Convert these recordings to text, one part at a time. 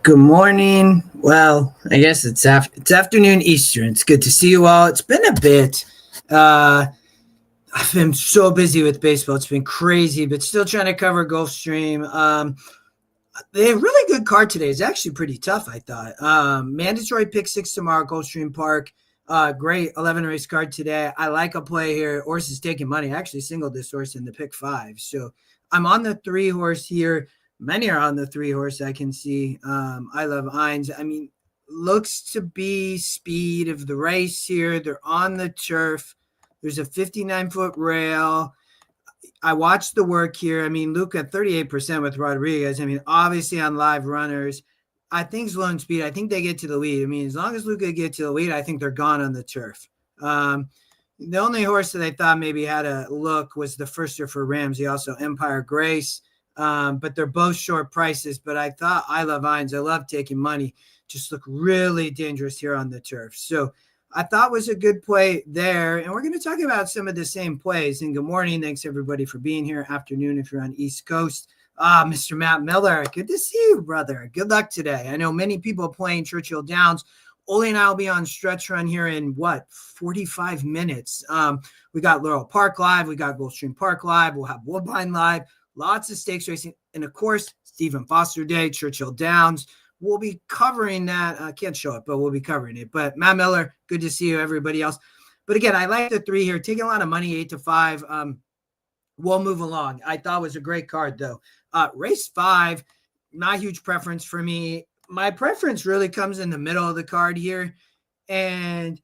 Good morning. Well, I guess it's afternoon Eastern. It's good to see you all. It's been a bit. Uh, I've been so busy with baseball. It's been crazy, but still trying to cover Gulfstream. They have a really good card today. It's actually pretty tough, I thought. Mandatory pick six tomorrow, Gulfstream Park. Great 11 race card today. I like a play here. Horse is taking money. I actually singled this horse in the pick five. So I'm on the three horse here. Many are on the three horse. I can see. I love Hines. I mean, looks to be speed of the race here. They're on the turf. There's a 59-foot rail. I watched the work here. I mean, Luke at 38% with Rodriguez. I mean, obviously on live runners, I think slow and speed. I think they get to the lead. I mean, as long as Luca get to the lead, I think they're gone on the turf. The only horse that I thought maybe had a look was the firster for Ramsey, also Empire Grace. But they're both short prices. But I thought I Love Hines. I love taking money. Just look really dangerous here on the turf. So I thought was a good play there. And we're going to talk about some of the same plays. And good morning. Thanks, everybody, for being here. Afternoon if you're on East Coast. Mr. Matt Miller, good to see you, brother. Good luck today. I know many people playing Churchill Downs. Ole and I will be on stretch run here in 45 minutes. We got Laurel Park live. We got Gulfstream Park live. We'll have Woodbine live. Lots of stakes racing. And, of course, Stephen Foster Day, Churchill Downs. We'll be covering that. I can't show it, but we'll be covering it. But Matt Miller, good to see you, everybody else. But, again, I like the three here. Taking a lot of money, 8-5. We'll move along. I thought it was a great card, though. Race 5, not huge preference for me. My preference really comes in the middle of the card here. And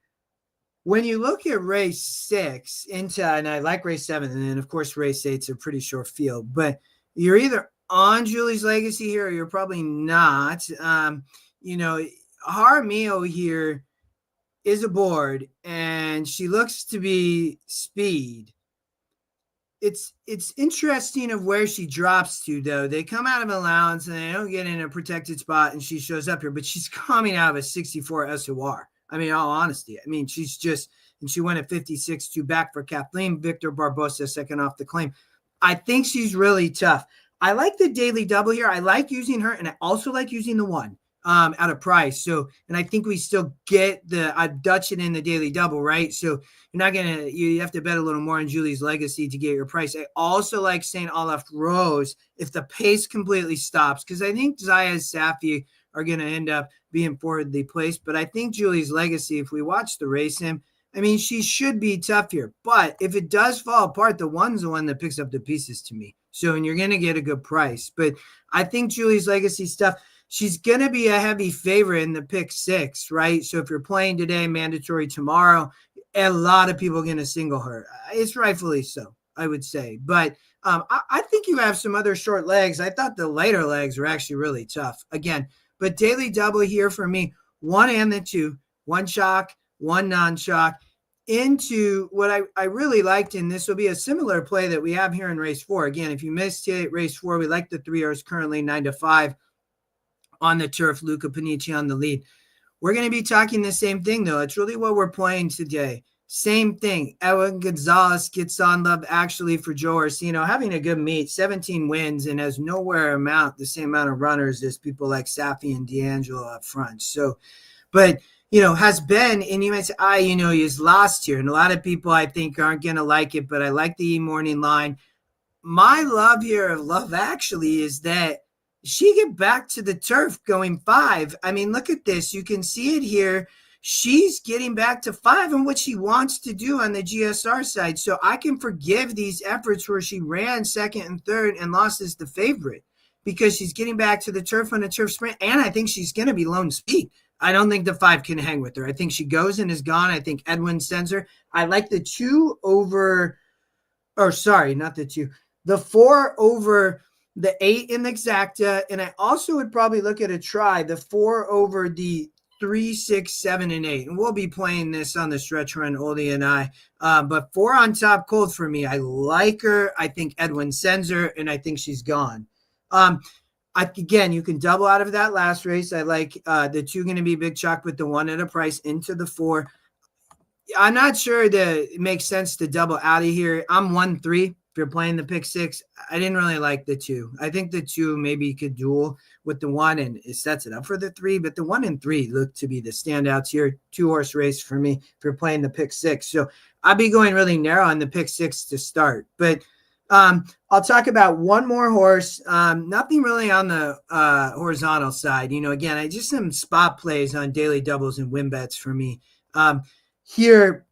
when you look at race 6 and I like race 7, and then, of course, race 8's a pretty short field. But you're either on Julie's Legacy here or you're probably not. Jaramillo here is aboard, and she looks to be speed. It's interesting of where she drops to, though. They come out of allowance and they don't get in a protected spot, and she shows up here, but she's coming out of a 64 SOR. I mean, all honesty. I mean, she went at 56-2 back for Kathleen. Victor Barbosa second off the claim. I think she's really tough. I like the daily double here. I like using her, and I also like using the one at a price. So, and I think we still get I Dutch it in the daily double, right? So you have to bet a little more on Julie's Legacy to get your price. I also like St. Olaf Rose if the pace completely stops, because I think Zayas Safi are going to end up being forwardly placed. But I think Julie's Legacy, if we watch the race him, I mean, she should be tough here. But if it does fall apart, the one's the one that picks up the pieces to me. So, and you're going to get a good price. But I think Julie's Legacy stuff, she's going to be a heavy favorite in the pick 6, right? So if you're playing today, mandatory tomorrow, a lot of people are going to single her. It's rightfully so, I would say. But I think you have some other short legs. I thought the later legs were actually really tough. Again, but daily double here for me, 1 and the 2, 1 shock, 1 non-shock. Into what I really liked, and this will be a similar play that we have here in race 4. Again, if you missed it, race 4, we like the 3 hours currently 9-5 on the turf. Luca Panici on the lead. We're going to be talking the same thing, though. It's really what we're playing today. Same thing. Edwin Gonzalez gets on Love Actually for Joe Orsino, having a good meet, 17 wins, and has nowhere the same amount of runners as people like Safi and D'Angelo up front. So, but has been, and you might say, he's lost here. And a lot of people, I think, aren't going to like it, but I like the morning line. My love here of Love Actually is that she get back to the turf going 5. I mean, look at this. You can see it here. She's getting back to 5 and what she wants to do on the GSR side. So I can forgive these efforts where she ran second and third and lost as the favorite, because she's getting back to the turf on a turf sprint. And I think she's going to be lone speed. I don't think the 5 can hang with her. I think she goes and is gone. I think Edwin sends her. I like the 2 over, or sorry, not the 2, the 4 over the 8 in the exacta. And I also would probably look at the 4 over the 3, 6, 7, and 8. And we'll be playing this on the stretch run, Oldie and I. But 4 on top cold for me. I like her. I think Edwin sends her, and I think she's gone. Again, you can double out of that last race. I like the 2 going to be big chalk with the 1 at a price into the 4. I'm not sure that it makes sense to double out of here. I'm 1-3. If you're playing the pick six, I didn't really like the 2. I think the 2 maybe could duel with the 1, and it sets it up for the 3. But the 1 and 3 look to be the standouts here. 2-horse race for me if you're playing the pick six. So I'd be going really narrow on the pick six to start. But I'll talk about one more horse. Nothing really on the horizontal side. Again, I just some spot plays on daily doubles and win bets for me. Here,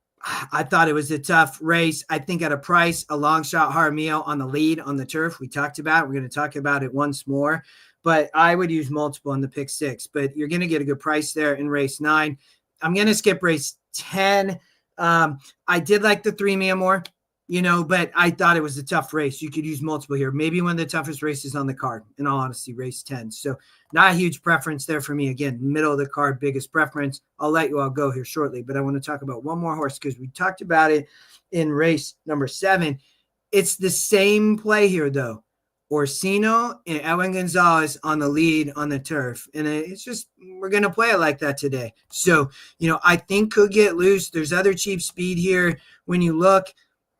I thought it was a tough race. I think at a price, a long shot Jaramillo on the lead on the turf. We talked about. We're going to talk about it once more. But I would use multiple in the pick six. But you're going to get a good price there in race 9. I'm going to skip race 10. I did like the 3 Mia more. But I thought it was a tough race. You could use multiple here. Maybe one of the toughest races on the card, in all honesty, race 10. So not a huge preference there for me. Again, middle of the card, biggest preference. I'll let you all go here shortly, but I want to talk about one more horse because we talked about it in race number 7. It's the same play here, though. Orsino and Edwin Gonzalez on the lead on the turf. And it's just, we're going to play it like that today. So, I think could get loose. There's other cheap speed here. When you look,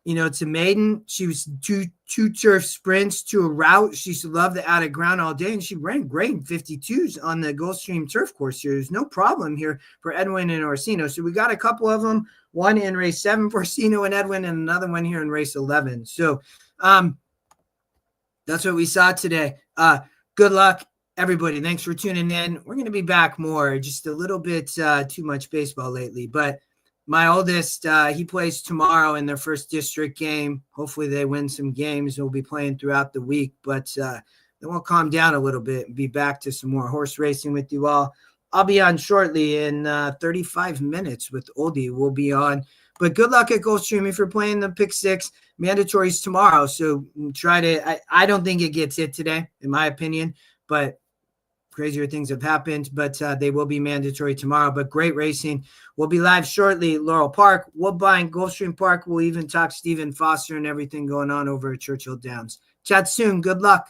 it's a maiden. She was two turf sprints to a route. She used to love the out of ground all day, and she ran great in 52s on the Gulfstream turf course here. There's no problem here for Edwin and Orsino. So we got a couple of them, one in race 7 for Orsino and Edwin, and another one here in race 11. So that's what we saw today. Good luck, everybody. Thanks for tuning in. We're going to be back more, just a little bit too much baseball lately, but my oldest, he plays tomorrow in their first district game. Hopefully they win some games. We'll be playing throughout the week, but then we'll calm down a little bit and be back to some more horse racing with you all. I'll be on shortly in 35 minutes with Oldie. We'll be on. But good luck at Gulfstream if you're playing the pick six. Mandatories tomorrow, so try to – I don't think it gets hit today, in my opinion, but – crazier things have happened, but they will be mandatory tomorrow. But great racing. We'll be live shortly at Laurel Park, Woodbine, Gulfstream Park. We'll even talk Stephen Foster and everything going on over at Churchill Downs. Chat soon. Good luck.